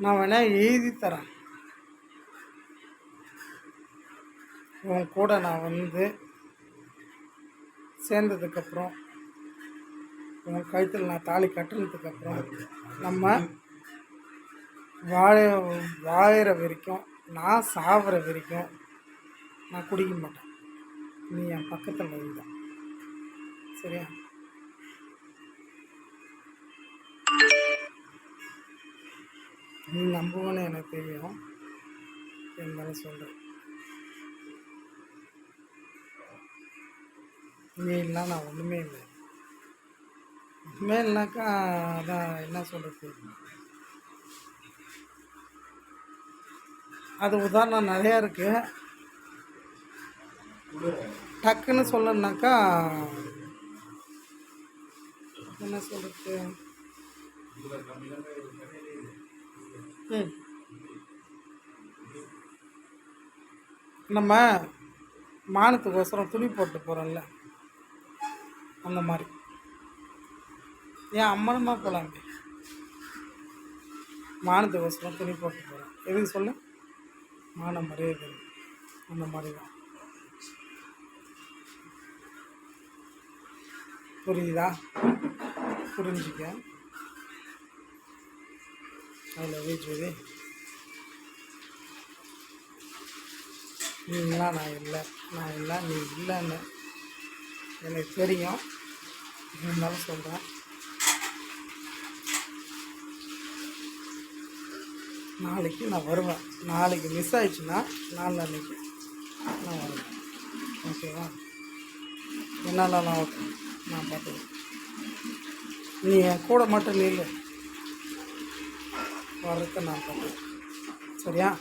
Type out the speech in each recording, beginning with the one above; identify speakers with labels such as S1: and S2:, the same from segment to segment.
S1: நான் வேணால் எழுதி தரேன். உன் கூட நான் வந்து சேர்ந்ததுக்கப்புறம், உன் கழுத்தில் நான் தாலி கட்டினதுக்கப்புறம் நம்ம வாழ வாழற வரைக்கும், நான் சாகிற வரைக்கும் நான் குடிக்க மாட்டேன். நீ என் பக்கத்தில் இருந்தா சரியா? நீ நம்புவேன்னு எனக்கு தெரியும், இருந்தாலும் சொல்கிறேன். நீ இல்லை நான் ஒன்றுமே இல்லை. ஒன்றுமே இல்லைனாக்கா அதான் என்ன சொல்கிறது, அது உதாரணம் நிறையா இருக்குது. டக்குன்னு சொல்லணுனாக்கா என்ன சொல்கிறது, நம்ம மானத்துக்கோசரம் துணி போட்டு போகிறோம்ல, அந்த மாதிரி ஏன் அம்மனமாக போகலாமே. மானத்துக்கோசரம் துணி போட்டு போகிறேன், எதுக்கு சொல்ல? மான மரியாதை, அந்த மாதிரி தான். புரியுதா? புரிஞ்சுக்க. அதில் வீச்சு நீங்களாம் நான் இல்லை, நான் இல்லை, நீ இல்லைன்னு எனக்கு தெரியும், இருந்தாலும் சொல்கிறேன். நாளைக்கு நான் வருவேன். நாளைக்கு மிஸ் ஆயிடுச்சுன்னா நாளைக்கு நான் வருவேன். ஓகேவா? என்னால் நான் ஓகே, நான் பார்த்துக்கிறேன். நீ என் கூட மட்டும் நில்லு, வர்றத நான் பார்த்துக்கிறேன். சரியா?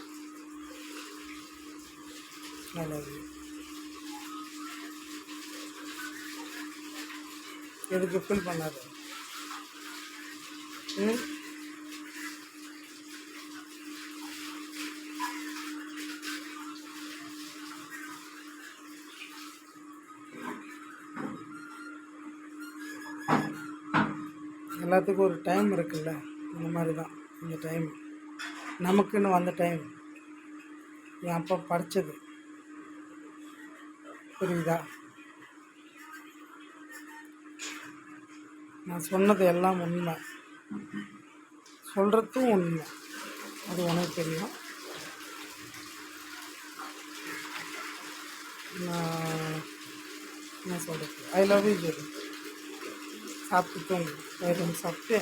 S1: நல்லது. எதுக்கு ஃபீல் பண்ணாது? எல்லாத்துக்கும் ஒரு டைம் இருக்குல்ல, அந்த மாதிரி தான் இந்த டைம் நமக்குன்னு வந்த டைம். என் அப்பா படித்தது புரியுதா? நான் சொன்னது எல்லாம் உண்மை, சொல்கிறதும் உண்மை, அது உனக்கு தெரியும். நான் என்ன சொல்கிறது, ஐ லவ் யூ ஜோதி. சாப்பிட்டு தூங்கு, வயிறு சாப்பிட்டு